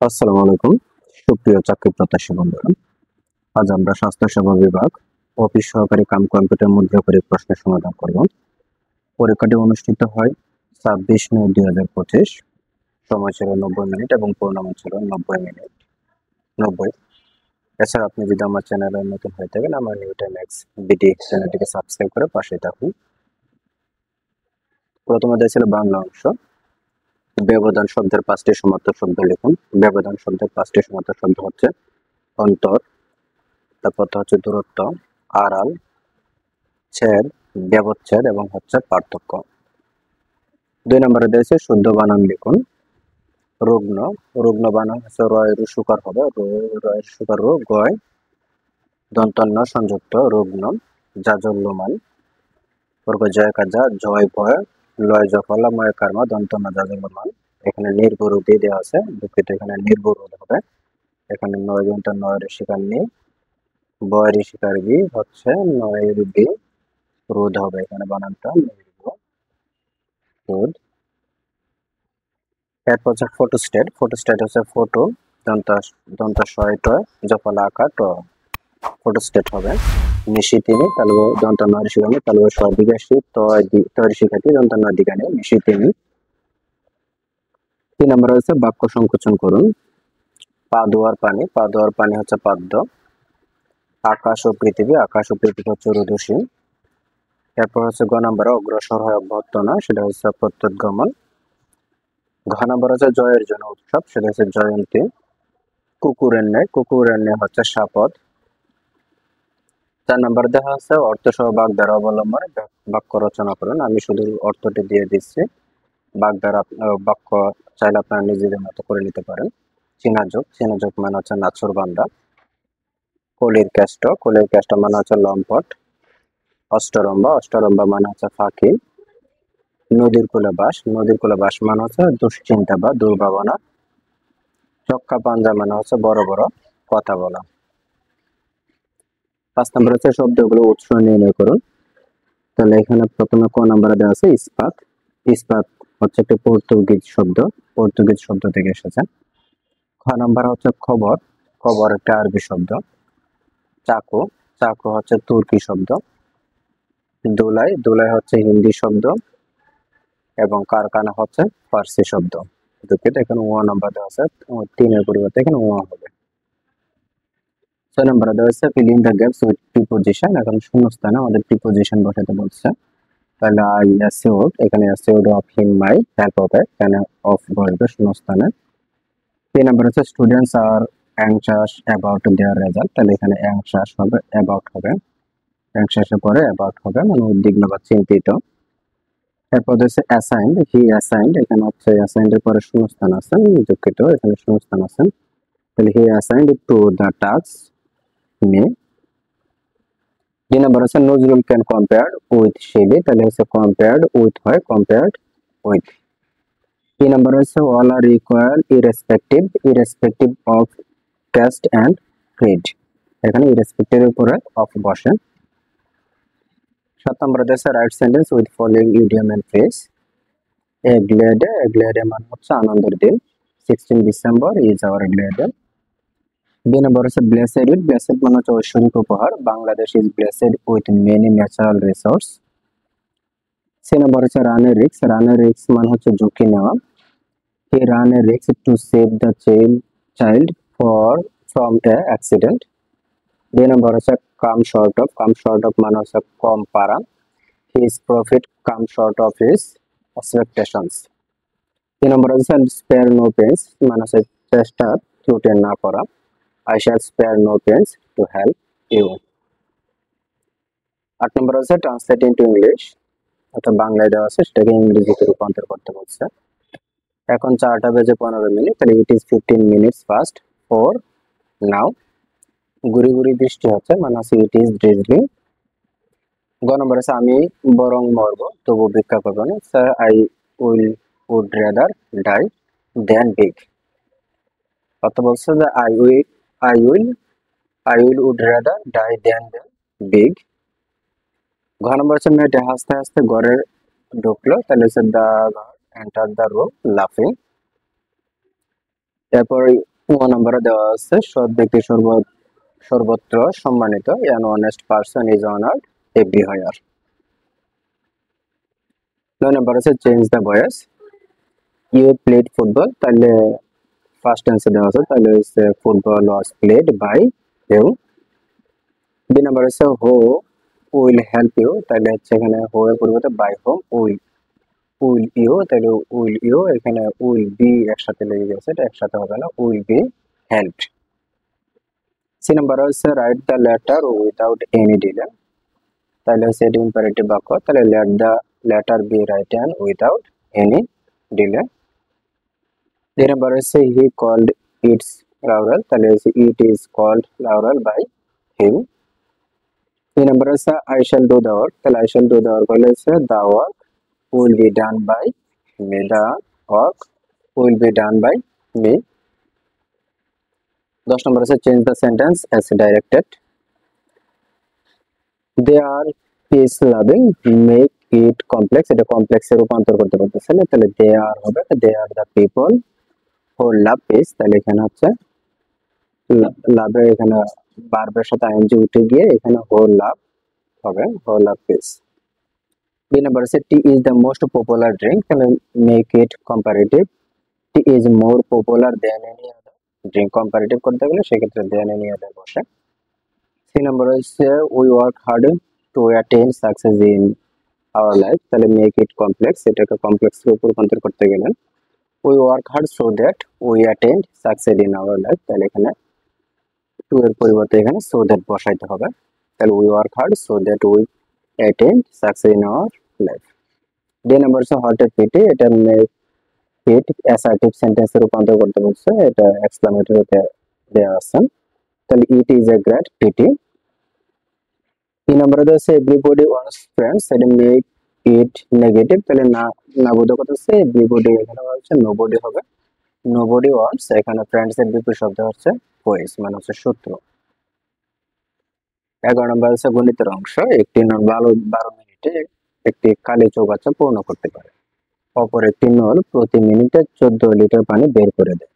আসসালামু আলাইকুম সুপ্রিয় চাকরি প্রত্যাশী বন্ধুরা। আজ আমরা স্বাস্থ্য সেবা বিভাগ অফিস সহকারী কাম কম্পিউটার মুদ্রা পরীক্ষার প্রশ্নের সমাধান করব। পরীক্ষাটি অনুষ্ঠিত হয় 26/9/2025। সময় ছিল 90 মিনিট এবং পূর্ণমান ছিল 90 মিনিট 90। এছাড়া আপনি যদি আমার চ্যানেলে নতুন হয়ে থাকেন, আমার নিউ টাইম এক্স বিডি চ্যানেলটিকে সাবস্ক্রাইব করে পাশে থাকুন। প্রথমে ছিল বাংলা অংশ। ব্যবধান শব্দের 5টি সমার্থক শব্দ লিখুন। ব্যবধান শব্দের 5টি সমার্থক শব্দ হচ্ছে অন্তর, তারপর হচ্ছে দূরত্ব, আড়াল, ছেদ, ব্যবচ্ছেদ এবং হচ্ছে পার্থক্য। 2 নম্বরে দিয়েছে শুদ্ধ বানান লিখুন। রুগ্ন, রুগ্ন বানান হচ্ছে রয় রুসুকার হবে, রয় সুকার রু, গয় দন্তন্য সংযুক্ত রুগ্ন, জাজল্যমান, পূর্ব জয় কাজা, জয় ভয়, লয় জফলা, ময় কার্মা, দন্তন্য জাজল্যমান। এখানে নির্বরু দিয়ে দেওয়া আছে, দুঃখিত, এখানে নির্বরু হবে। এখানে নয় দন্ত নয় ঋষিকার নি, বয় ঋষিকার বি হচ্ছে নয় বি, রোধ হবে এখানে বানানটা রোধ। এরপর হচ্ছে ফটোস্টেট। ফটোস্টেট হচ্ছে ফটো দন্ত শয় টয় জফলা আকার ট, ফটোস্টেট হবে। নিশি তিনি তালব দন্ত নয় শিখানি তালব সদিগাসী তয় শিখাতি দন্ত নয় দিগানে নিশি তিনি। 3 নম্বর হচ্ছে বাক্য সংকোচন করুন। পা দোয়ার পানি, পা দোয়ার পানি হচ্ছে পাদ্য। আকাশ ও পৃথিবী, আকাশ ও পৃথিবী হচ্ছে রুদুসী। এরপর হচ্ছে গ নম্বরে অগ্রসর হয় অব্যাহত না, সেটা হচ্ছে প্রত্যুৎগমন। ঘ নম্বর হচ্ছে জয়ের জন্য উৎসব, সেটা হচ্ছে জয়ন্তী। কুকুরের ন্যায়, কুকুরের ন্যায় হচ্ছে শাপথ। 4 নম্বর দেখা আছে অর্থ সহ বাগধারা অবলম্বনে বাক্য রচনা করুন। আমি শুধু অর্থটি দিয়ে দিচ্ছি, বাগধারা বাক্য চাইলে আপনারা নিজেদের মতো করে নিতে পারেন। চীনাযোগ, চীনাযোগ মানে হচ্ছে নাছর বান্দা। কলির কেষ্ট, কলির কেষ্ট মানে হচ্ছে লম্পট। অষ্টরম্বা, অষ্টরম্বা মানে হচ্ছে ফাঁকি। নদীর কূলে বাস, নদীর কূলে বাস মানে হচ্ছে দুশ্চিন্তা বা দুর্ভাবনা। চক্কা পাঞ্জা মানে হচ্ছে বড় বড় কথা বলা। 5 নম্বর হচ্ছে শব্দগুলো উৎস নির্ণয় করুন। তাহলে এখানে প্রথমে ক নম্বরে দেওয়া আছে ইস্পাত। ইস্পাত হচ্ছে একটি পর্তুগিজ শব্দ, পর্তুগিজ শব্দ থেকে এসেছে। খ নম্বর হচ্ছে খবর, খবর একটা আরবি শব্দ। চাকু, চাকু হচ্ছে তুর্কি শব্দ। দোলাই, দোলাই হচ্ছে হিন্দি শব্দ এবং কারখানা হচ্ছে ফার্সি শব্দ। দুঃখিত, এখানে ও নাম্বার দেওয়া আছে, 3-এর পরিবর্তে এখানে ও হবে। 6 নম্বরে দেওয়া হচ্ছে fill in the gaps with preposition. এখন শূন্যস্থানে আমাদের প্রিপোজিশন বসাতে বলছে। তাহলে আই অ্যাসিওর্ড, এখানে assured of him my help হবে, এখানে অফ বসবে শূন্যস্থানে। 3 নম্বর হচ্ছে students are anxious about their result, তাহলে এখানে অ্যাংশাস হবে, অ্যাবাউট হবে। অ্যাংশাসের পরে অ্যাবাউট হবে, মানে উদ্বিগ্ন বা চিন্তিত। এরপর হচ্ছে অ্যাসাইন্ড, হি অ্যাসাইন্ড, এখানে হচ্ছে অ্যাসাইন্ড এর পরে শূন্যস্থান আছে, দুঃখিত এখানে শূন্যস্থান আছে। তাহলে he assigned to the task me. 2 নম্বর হচ্ছে Nazrul can compare with Shelley, তাহলে হচ্ছে কম্পেয়ার্ড উইথ হয় কম্পেয়ার্ড উইথ। 3 নম্বর হচ্ছে all are equal irrespective, irrespective of caste and creed, এখানে ইরেসপেক্টিভ এর উপরে অফ বসে। 7 নম্বর হচ্ছে right sentence with following idiom and phrase. A glad day, a glad day মানে হচ্ছে আনন্দের দিন। 16 ডিসেম্বর ইজ আওয়ার গ্লেডে। 2 নম্বর হচ্ছে ব্লেসেড উইথ, ব্লেসেড মানে হচ্ছে ঐশ্বরিক উপহার। Bangladesh is blessed with many natural resource. 3 নম্বর হচ্ছে রানের রিস্ক, রানের রিস্ক মানে হচ্ছে ঝুঁকি নেওয়া। He run a risk to save the child from a accident. 2 নম্বর হচ্ছে কাম শর্ট অফ মানে হচ্ছে কম পারা। His profit come short of his expectations. 3 নম্বর হচ্ছে স্পেয়ার নো পেন্স মানে হচ্ছে চেষ্টা ত্রুটি না করা। I shall spare no pains to help you. 8 নম্বর হচ্ছে ট্রান্সলেট ইনটু ইংলিশ, অর্থাৎ বাংলায় দেওয়া আছে সেটাকে ইংরেজিতে রূপান্তর করতে বলছে। এখন 4টা বেজে 15 মিনিট, তাহলে ইট ইজ 15 মিনিটস পাস্ট 4 নাও। গুড়ি গুড়ি বৃষ্টি হচ্ছে মানে হচ্ছে ইট ইজ ড্রিজলিং। গ নম্বর আছে আমি বরং মরব তবু ভিক্ষা করব না, sir I would rather die than beg, অর্থাৎ বলছে যে I will would rather die than beg. ঘ নম্বর হচ্ছে মেয়েটা হাসতে হাসতে ঘরে ঢুকলো, তাহলে হচ্ছে দা এন্টার দ্য রুম লাফিং। তারপর ও নম্বরে দেওয়া আছে সৎ ব্যক্তি সর্বত্র সম্মানিত, an honest person is honored everywhere। 9 নম্বর আছে change the voice, you played football, তাহলে ফার্স্ট অ্যান্সার দেওয়া আছে, তাহলে হচ্ছে football was played by you. 2 নম্বর আছে হু উইল হেল্প ইউ, তাহলে হচ্ছে এখানে হু এর পরিবর্তে by whom will will you, তাহলে উইল ইউ এখানে উইল বি একসাথে লেগে গেছে, এটা একসাথে হবে না, will be helped. C number হচ্ছে write the letter without any delay, তাহলে হচ্ছে এটি ইম্পারেটিভ বাক্য, তাহলে let the letter be written without any delay. 3 number হচ্ছে হি কল্ড ইটস লাউরাল, তাহলে হচ্ছে it is called laurel by him. 3 number হচ্ছে I shall do the work, তাহলে I shall do the work হলে হচ্ছে the work will be done by me, the work will be done by me. 10 নম্বর আছে change the sentence as directed, they are peace loving make it complex, এটা কমপ্লেক্সে রূপান্তর করতে বলতেছে না, তাহলে দে আর হবে they are the people who love peace, তাহলে এখানে হচ্ছে লাভে এখানে বারবার সাথে আইএনজি উঠে গিয়ে এখানে হু লাভ হবে, হু লাভ পিস। 2 নম্বর আছে tea is the most popular drink, তাহলে make it comparative, tea is more popular than any other drink, comparative করতে গেলে সেক্ষেত্রে দেন এনি আদার বসে। 3 নম্বর হচ্ছে we work hard to attain success in our life, তাহলে মেক ইট কমপ্লেক্স, এটাকে কমপ্লেক্সে রূপান্তর করতে গেলে we work hard so that we attain success in our life, তাহলে এখানে টু এর পরিবর্তে এখানে সো দ্যাট বসাইতে হবে, তাহলে we work hard so that we attain success in our life. ডে নাম্বার হচ্ছে হট এ পিটি, এটা মেক ইট অ্যাসার্টিভ সেন্টেন্সে রূপান্তর করতে বলছে, এটা এক্সক্লামেটরিতে দেওয়া আছে, তাহলে it is a great pity. 3 নম্বরে হচ্ছে এভরিবডি ওয়ান্টস ফ্রেন্ডস, এটা মেক ইট নেগেটিভ, তাহলে না না বোধকতা হচ্ছে এভরিবডি, এখানে হচ্ছে নোবডি হবে, নোবডি ওয়ান্টস, এখানে ফ্রেন্ডস এর বিপরীত শব্দ হচ্ছে ফোয়েস মানে হচ্ছে শত্রু। 11 নম্বর হচ্ছে গণিতের অংশ, একটি নল 12 মিনিটে একটি কালি চৌবাচ্চা পূর্ণ করতে পারে, অপর একটি নল প্রতি মিনিটে 14 লিটার পানি বের করে দেয়।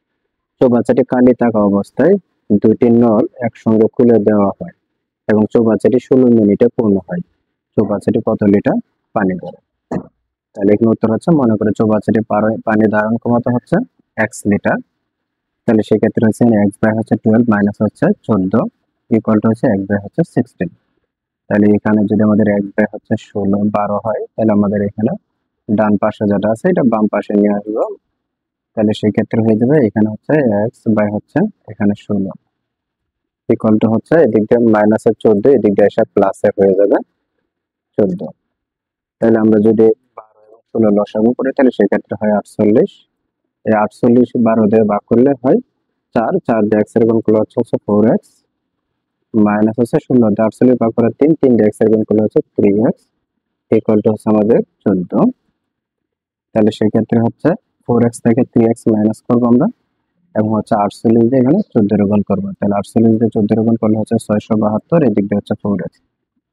চৌবাচ্চাটি কালি থাকা অবস্থায় দুটি নল একসঙ্গে খুলে দেওয়া হয় এবং চৌবাচ্চাটি 16 মিনিটে পূর্ণ হয়, চৌবাচ্চাটি কত লিটার পানি ধরে? তাহলে এখানে উত্তর হচ্ছে, মনে করে চৌবাচ্চাটি পানি ধারণ ক্ষমতা হচ্ছে x লিটার, তাহলে সেক্ষেত্রে হচ্ছে x বাই হচ্ছে 12 মাইনাস হচ্ছে 14 ইকুয়াল টু হচ্ছে x বাই হচ্ছে 16, তাহলে এখানে যদি আমাদের x বাই হচ্ছে 12 হয়, তাহলে আমাদের এখানে ডান পাশে যেটা আছে এটা বাম পাশে নিয়ে আসবো, তাহলে সেক্ষেত্রে হয়ে যাবে এখানে হচ্ছে x বাই হচ্ছে এখানে 16 ইকুয়াল টু হচ্ছে এদিক দিয়ে মাইনাসের 14, এদিক দিয়ে এসে প্লাসের হয়ে যাবে 14, তাহলে আমরা যদি 12 এবং 16 লসাগু করি তাহলে সেক্ষেত্রে হয় 48, এই 48 12 দিয়ে ভাগ করলে হয় 4, 4 দিয়ে x এর গুণ করলে হচ্ছে 4x মাইনাস হচ্ছে 16 দিয়ে 48 ভাগ করে 3, 3 দিয়ে x এর গুণ করলে হচ্ছে 3x ইকুয়াল টু হচ্ছে আমাদের 14, তাহলে সেক্ষেত্রে হচ্ছে 4x থেকে 3x মাইনাস করবো আমরা এবং হচ্ছে 48 দিয়ে এখানে 14 এর গুণ করবো, তাহলে 48 দিয়ে 14 এর গুণ করলে হচ্ছে 672, এদিক দিয়ে হচ্ছে 4x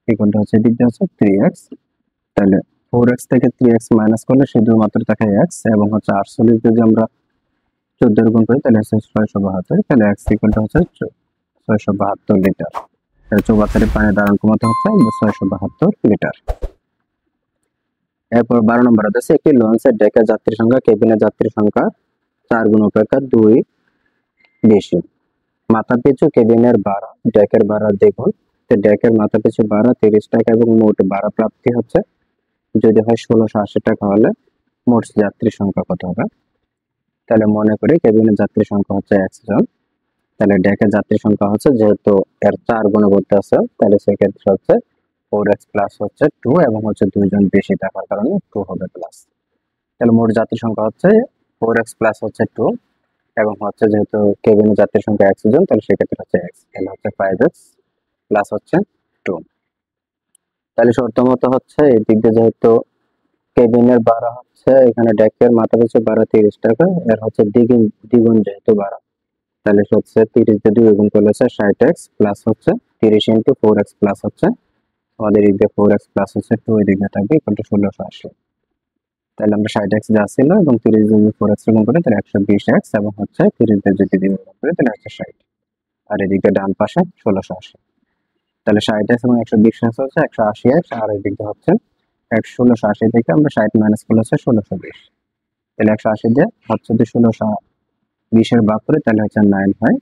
ইকুয়াল টু হচ্ছে এদিক দিয়ে হচ্ছে 3x, তাহলে 4x থেকে 3x মাইনাস করলে শুধুমাত্র থাকে x এবং হচ্ছে 48 যদি আমরা 14 এর গুণ করি তাহলে হচ্ছে 672, তাহলে x ইকুয়াল টু হচ্ছে 672 লিটার, তাহলে চৌবাচ্চাটির পানি ধারণ ক্ষমতা হচ্ছে 672 লিটার। এরপর 12 নম্বর আছে একটি লঞ্চের ডেকে যাত্রী সংখ্যা কেবিনের যাত্রী সংখ্যা 4 গুণ অপেক্ষা 2 বেশি, মাথা পিছু কেবিনের ভাড়া ডেকের ভাড়া দ্বিগুণ, তো ডেকের মাথা পিছু ভাড়া 30 টাকা এবং মোট ভাড়া প্রাপ্তি হচ্ছে যদি হয় 1680 টাকা, হলে মোট যাত্রী সংখ্যা কত হবে? তাহলে মনে করি কেবিনের যাত্রী সংখ্যা হচ্ছে 1 জন, তাহলে ডেকের যাত্রী সংখ্যা হচ্ছে যেহেতু এর 4 গুণ করতে আছে, তাহলে সেক্ষেত্রে হচ্ছে 4x প্লাস হচ্ছে 2 এবং হচ্ছে 2 জন বেশি থাকার কারণে 2 হবে প্লাস, তাহলে মোট যাত্রী সংখ্যা হচ্ছে 4x প্লাস হচ্ছে 2 এবং হচ্ছে যেহেতু কেবিনের যাত্রী সংখ্যা 1 জন, তাহলে সেক্ষেত্রে হচ্ছে x, তাহলে হচ্ছে 5x প্লাস হচ্ছে 2, তাহলে শর্ত মতো হচ্ছে এই দিক দিয়ে যেহেতু কেবিনের ভাড়া হচ্ছে এখানে ডেকের মাথা পিছু ভাড়া 30 টাকা, এর হচ্ছে দ্বিগুণ যেহেতু ভাড়া, তাহলে হচ্ছে 30 দিয়ে 2 গুণ করলে হচ্ছে 60x প্লাস হচ্ছে 30 ইন্টু 4x প্লাস হচ্ছে আমাদের এদিক দিয়ে 4x প্লাস হচ্ছে 2 এদিক দিয়ে থাকবে ইকুয়াল টু 1680, তাহলে আমরা 60x যা ছিল এবং 30 যদি 4x গুণ করি তাহলে 120x এবং হচ্ছে 30 দিয়ে যদি 2 গুণ করি তাহলে 160 আর এদিকে ডান পাশে 1680। তাহলে 60x এবং 120x হচ্ছে 180x আর এদিকে হচ্ছে 1680 থেকে আমরা 60 মাইনাস করলে হচ্ছে 1620। তাহলে 180 দিয়ে হচ্ছে যদি 1620 এর ভাগ করে তাহলে হচ্ছে 9 হয়।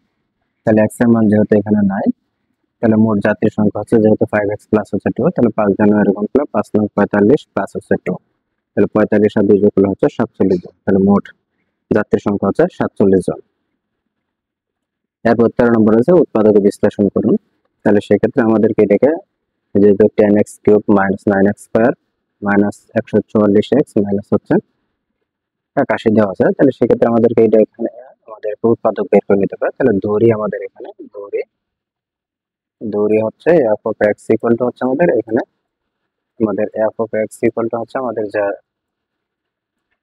তাহলে x এর মান যেহেতু এখানে 9, তাহলে মোট জাতীয় সংখ্যা হচ্ছে যেহেতু 5x প্লাস হচ্ছে 2, তাহলে 5 জানুয়ারি এরকম করলে 5 9 45 প্লাস হচ্ছে 2, তাহলে 45 আর 2 যোগ করলে হচ্ছে 47 জন। তাহলে মোট জাতীয় সংখ্যা হচ্ছে 47 জন। এরপর 13 নম্বর আছে উৎপাদক বিশ্লেষণ করুন। তাহলে সেক্ষেত্রে আমাদেরকে এটাকে যেহেতু 10x cube minus 9x square minus 144x minus হচ্ছে 81 দেওয়া আছে, তাহলে সেক্ষেত্রে আমাদেরকে এটা এখানে আমাদের উৎপাদক বের করে নিতে হবে। তাহলে ধরি আমাদের এখানে ধরি হচ্ছে f of x equal to হচ্ছে আমাদের এখানে আমাদের f of x equal to হচ্ছে আমাদের যা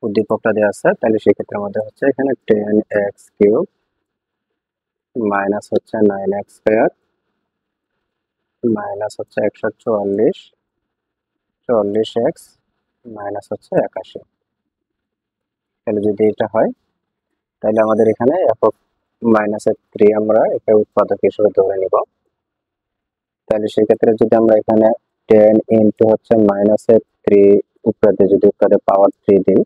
উদ্দীপকটা দেওয়া আছে, তাহলে সেক্ষেত্রে আমাদের হচ্ছে এখানে 10x কিউব মাইনাস হচ্ছে 9x স্কোয়ার মাইনাস হচ্ছে 144x মাইনাস হচ্ছে 81। তাহলে যদি এটা হয় তাহলে আমাদের এখানে f of মাইনাসের 3 আমরা এটা উৎপাদক হিসেবে ধরে নিব। তাহলে সেক্ষেত্রে যদি আমরা এখানে 10 ইন্টু হচ্ছে মাইনাসের 3 উপরে যদি উপরে পাওয়ার 3 দিই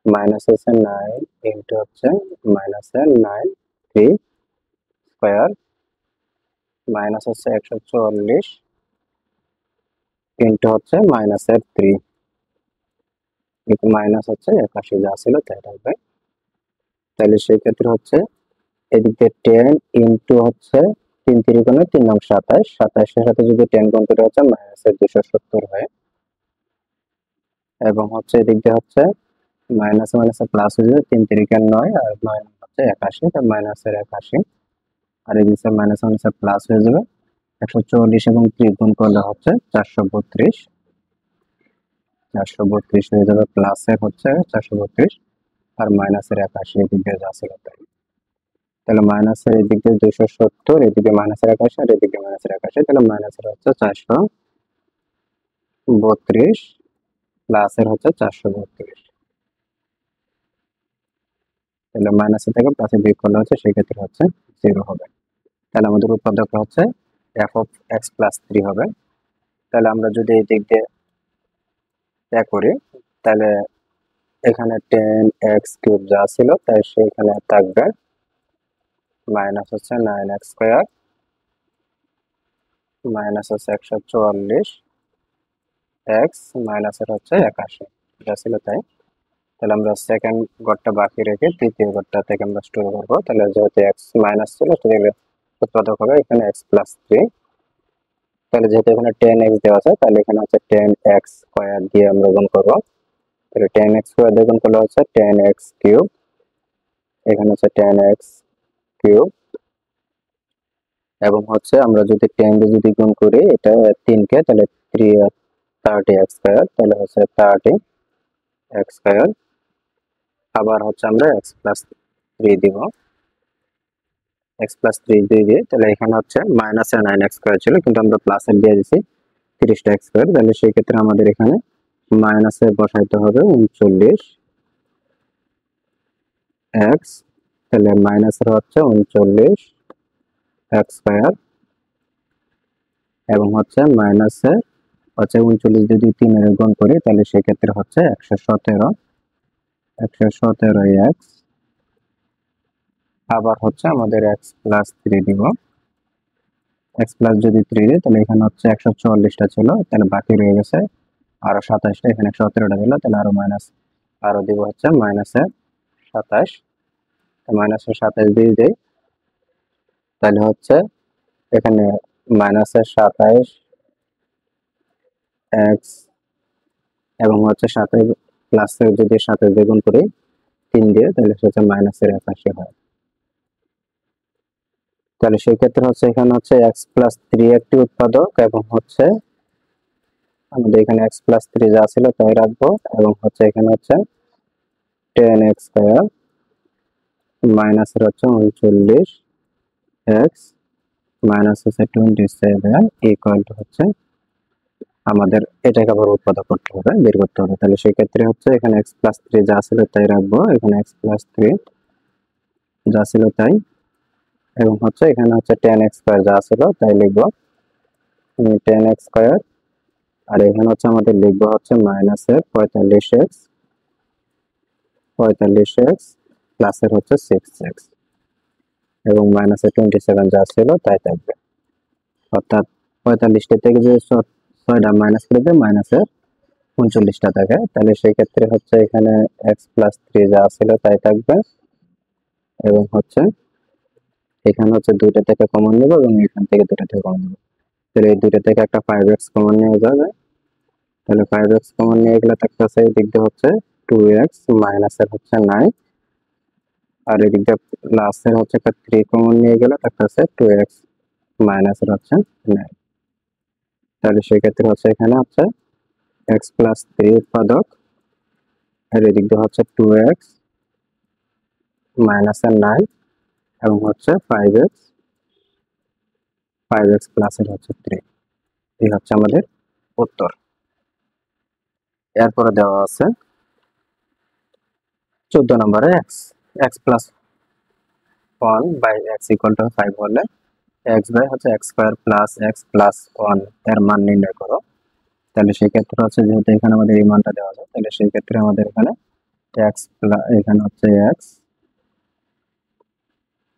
মাইনাস হচ্ছে 9 ইন্টু হচ্ছে মাইনাসের 9 3 স্কোয়ার মাইনাস হচ্ছে 144 ইন্টু হচ্ছে মাইনাসের 3 কিন্তু মাইনাস হচ্ছে 81 যা ছিল তাই থাকবে। তাহলে সেই ক্ষেত্রে হচ্ছে এদিকে 10 ইন্টু হচ্ছে 3 3 3 9 27, 27 এর সাথে যদি 10 গুণ করে হচ্ছে মাইনাসের 270 হয় এবং হচ্ছে এদিক দিয়ে হচ্ছে মাইনাস মাইনাসে প্লাস হয়ে যাবে 3 3 9 আর 9 হচ্ছে 81, তাই মাইনাসের 81 আর এদিকে মাইনাস মাইনাসে প্লাস হয়ে যাবে 144 এবং 3 গুণ করলে হচ্ছে 432 হয়ে যাবে প্লাসের হচ্ছে 432 আর মাইনাসের 81 এদিক দিয়ে যা ছিল তাই। তাহলে মাইনাসের এদিক দিয়ে 270 এদিকে মাইনাসের 81 আর এদিকে মাইনাসের 81, তাহলে মাইনাসের হচ্ছে 432 প্লাসের হচ্ছে 432। তাহলে মাইনাসের থেকে প্লাসে বিয়োগ করলে হচ্ছে সেক্ষেত্রে হচ্ছে 0 হবে। তাহলে আমাদের উৎপাদক হচ্ছে f of x plus 3 হবে। তাহলে আমরা যদি এই দিক দিয়ে করি তাহলে এখানে 10x কিউব যা ছিল তাই সেখানে থাকবে মাইনাস হচ্ছে 9x স্কোয়ার মাইনাস হচ্ছে 144x মাইনাসের হচ্ছে 81 যা ছিল তাই। তাহলে আমরা সেকেন্ড ঘরটা বাকি রেখে তৃতীয় ঘরটা থেকে আমরা স্টোর করবো। তাহলে যেহেতু x মাইনাস ছিল তাহলে উৎপাদক হবে এখানে x plus 3। তাহলে যেহেতু এখানে 10x দেওয়া আছে তাহলে এখানে হচ্ছে 10x স্কোয়ার দিয়ে আমরা গুণ করবো। তাহলে 10x স্কোয়ার দিয়ে গুণ করলে হচ্ছে 10x কিউব, এখানে হচ্ছে 10x কিউব এবং হচ্ছে আমরা যদি 10 দিয়ে যদি গুণ করি এটা 3 কে তাহলে 30x স্কোয়ার, তাহলে হচ্ছে 30x স্কোয়ার আবার হচ্ছে আমরা x plus 3 দিব, x plus 3 দিয়ে তাহলে এখানে হচ্ছে মাইনাসের 9x স্কোয়ার ছিল কিন্তু আমরা প্লাসের দিয়ে দিয়েছি 30x স্কোয়ার। তাহলে সেই ক্ষেত্রে আমাদের এখানে মাইনাসে বসাইতে হবে 39x, তাহলে মাইনাসের হচ্ছে 39x স্কোয়ার এবং হচ্ছে মাইনাসে হচ্ছে 39 যদি 3 এর গুণ করি তাহলে সেই ক্ষেত্রে হচ্ছে 117x আবার হচ্ছে আমাদের x plus 3 দিব, x plus যদি 3 দিই তাহলে এখানে হচ্ছে 144টা ছিল তাহলে বাকি রয়ে গেছে আরো 27টা, এখানে 117টা দিল তাহলে আরো মাইনাস আরো দিব হচ্ছে মাইনাসের 27, মাইনাসের 27 দিয়ে দেই তাহলে হচ্ছে এখানে মাইনাসের 27x এবং হচ্ছে 27 প্লাসের যদি 27 দ্বিগুণ করি 3 দিয়ে তাহলে হচ্ছে মাইনাসের 81 হয়। তাহলে সেই ক্ষেত্রে হচ্ছে এখানে হচ্ছে x plus 3 একটি উৎপাদক এবং হচ্ছে আমাদের এখানে x plus 3 যা ছিল তাই রাখবো এবং হচ্ছে এখানে হচ্ছে 10x স্কয়ার মাইনাসের হচ্ছে 39x মাইনাস হচ্ছে 27 ইকুয়াল টু হচ্ছে আমাদের এটাকে আবার উৎপাদক করতে হবে, বের করতে হবে। তাহলে সেই ক্ষেত্রে হচ্ছে এখানে x+3 যা ছিল তাই রাখবো, এখানে x+3 যা ছিল তাই, এবং হচ্ছে এখানে হচ্ছে tan x² যা ছিল তাই লিখবো, tan x², আর এখানে হচ্ছে আমাদের লিখবো হচ্ছে মাইনাসের 45x প্লাসের হচ্ছে 6x এবং মাইনাসের 27 যা ছিল তাই থাকবে। অর্থাৎ 45টা থেকে যে 6টা মাইনাস করে দিয়ে মাইনাসের 39টা থাকে, তাহলে সেই ক্ষেত্রে হচ্ছে এখানে x+3 যা ছিল তাই থাকবে, এবং হচ্ছে এখানে হচ্ছে 2টা থেকে কমন নেব এবং এখান থেকে 2টা থেকে কমন নেব। তাহলে এই 2টা থেকে একটা 5x কমন নেওয়া যাবে, তাহলে 5x কমন নিয়ে এগুলো থাকতেছে, এদিক দিয়ে হচ্ছে 2x মাইনাসের হচ্ছে 9, আর এদিক দিয়ে প্লাসের হচ্ছে একটা 3 কমন নিয়ে গেলে থাকতেছে 2x মাইনাসের হচ্ছে 9। তাহলে সেই ক্ষেত্রে হচ্ছে এখানে হচ্ছে x+3 উৎপাদক, আর এদিক দিয়ে হচ্ছে 2x মাইনাসের 9 এবং হচ্ছে 5x প্লাসের হচ্ছে 3। এই হচ্ছে আমাদের উত্তর। এরপরে দেওয়া আছে 14 নম্বরে x+1/x = 5 হলে x/হচ্ছে x² + x+1 এর মান নির্ণয় করো। তাহলে সেই ক্ষেত্রে হচ্ছে যেহেতু এখানে আমাদের এই মানটা দেওয়া যায়, তাহলে সেই ক্ষেত্রে আমাদের এখানে এখানে হচ্ছে x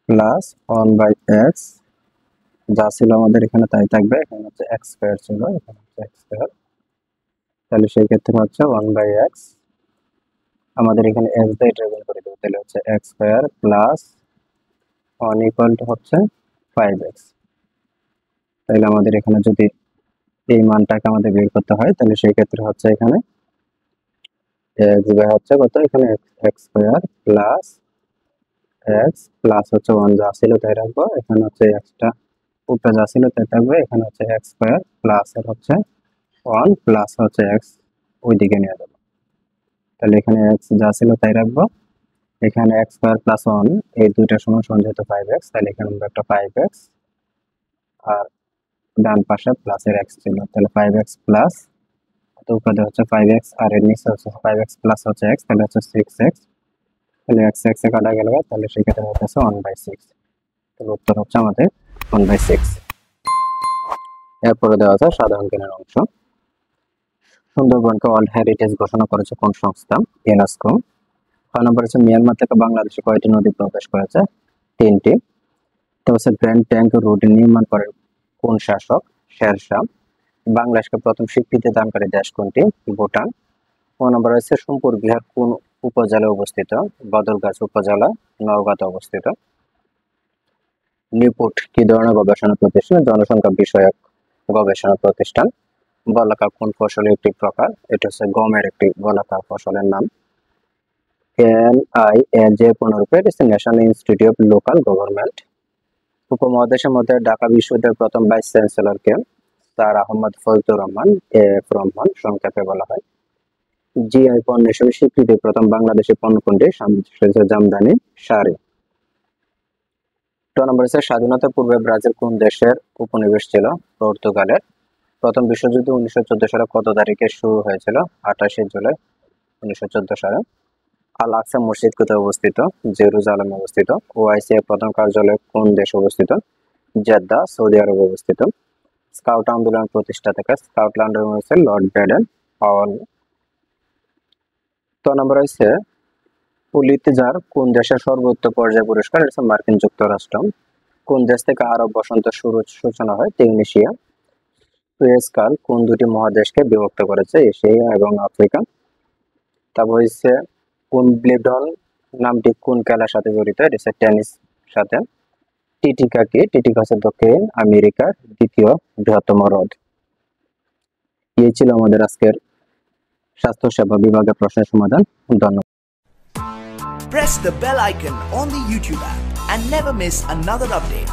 +1/x যা ছিল আমাদের এখানে তাই থাকবে, এখানে হচ্ছে x² ছিল, এখানে হচ্ছে x², তাহলে সেই ক্ষেত্রে হচ্ছে 1/x আমাদের এখানে x দিয়ে এটা গুণ করে দেব, তাহলে হচ্ছে x² + 1 = হচ্ছে 5x। তাহলে আমাদের এখানে যদি এই মানটাকে আমাদের বের করতে হয়, তাহলে সেই ক্ষেত্রে হচ্ছে এখানে x/ হচ্ছে কত, এখানে x² + x প্লাস হচ্ছে 1 যা ছিল তাই রাখবো, এখানে হচ্ছে xটা উপরে যা ছিল তাই থাকবে, এখানে হচ্ছে x² প্লাস এর হচ্ছে 1 প্লাস হচ্ছে x ওইদিকে নিয়ে যাবো। তাহলে এখানে x যা ছিল তাই রাখবো, এখানে x² + 1 এই দুইটা সমান যেহেতু 5x, তাহলে এখানে আমরা একটা 5x আর ডান পাশে প্লাসের x ছিল, তাহলে 5x প্লাস উপরে হচ্ছে 5x আর এর নিচে হচ্ছে 5x প্লাস হচ্ছে x, তাহলে হচ্ছে 6x, তাহলে x এ কাটা গেল, তাহলে সেক্ষেত্রে হচ্ছে 1/6। তাহলে উত্তর হচ্ছে আমাদের 1/6। এরপরে দেওয়া আছে সাধারণ জ্ঞানের অংশ। সুন্দরবনকে ওয়ার্ল্ড হেরিটেজ ঘোষণা করেছে কোন সংস্থা? ইউনেস্কো। 6 নম্বর হচ্ছে মিয়ানমার থেকে বাংলাদেশে কয়টি নদী প্রবেশ করেছে? 3টি। তো হচ্ছে গ্র্যান্ড ট্যাঙ্ক রোড নির্মাণ করেন কোন শাসক? শেরশাহ। বাংলাদেশকে প্রথম স্বীকৃতি দানকারী দেশ কোনটি? ভুটান। 9 নম্বর হচ্ছে সোমপুর বিহার কোন উপজেলায় অবস্থিত? বদলগাছি উপজেলা, নওগাঁতে অবস্থিত। নিউপুট কি ধরনের গবেষণা প্রতিষ্ঠান? জনসংখ্যা বিষয়ক গবেষণা প্রতিষ্ঠান। বলাকা কোন ফসলের একটি প্রকার? এটা হচ্ছে গমের একটি বলাকা ফসলের নাম। NILJ পূর্ণরূপে national institute of local government. উপমহাদেশের মধ্যে ঢাকা বিশ্ববিদ্যালয়ের প্রথম ভাইস চ্যান্সেলর কে? স্যার আহমদ ফজলুর রহমান, AF রহমান সংক্ষেপে বলা হয়। জিআই পণ্য হিসেবে স্বীকৃতি প্রথম বাংলাদেশি পণ্য কোনটি? জামদানি শাড়ি। 2 নম্বর হচ্ছে স্বাধীনতার পূর্বে ব্রাজিল কোন দেশের উপনিবেশ ছিল? পর্তুগালের। প্রথম বিশ্বযুদ্ধ 1914 সালে কত তারিখে শুরু হয়েছিল? 28 জুলাই 1914 সালে। আল আকসা মসজিদ কোথায় অবস্থিত? জেরুজালেমে অবস্থিত। OIC এর প্রথম কার্যালয় কোন দেশে অবস্থিত? জেদ্দা, সৌদি আরবে অবস্থিত। স্কাউট আন্দোলনের প্রতিষ্ঠাতা কে? স্কাউটল্যান্ড হচ্ছে লর্ড ব্যাডেন পাওয়েল। তো নম্বর হচ্ছে পুলিৎজার কোন দেশের সর্বোচ্চ পর্যায়ে পুরস্কার? এটা মার্কিন যুক্তরাষ্ট্র। কোন দেশ থেকে আরব বসন্ত সূচনা হয়? তিউনিসিয়া। সুয়েজ কাল কোন দুটি মহাদেশকে বিভক্ত করেছে? এশিয়া এবং আফ্রিকা। তারপর হচ্ছে উইম্বলডন নামটি কোন খেলার সাথে জড়িত? এটা হচ্ছে টেনিস সাথে। টিটিকা কি? টিটিকা হচ্ছে দক্ষিণ আমেরিকার দ্বিতীয় বৃহত্তম হ্রদ। এই ছিল আমাদের আজকের স্বাস্থ্য সেবা বিভাগের প্রশ্নের সমাধান। ধন্যবাদ। Press the bell icon on the YouTube app and never miss another update.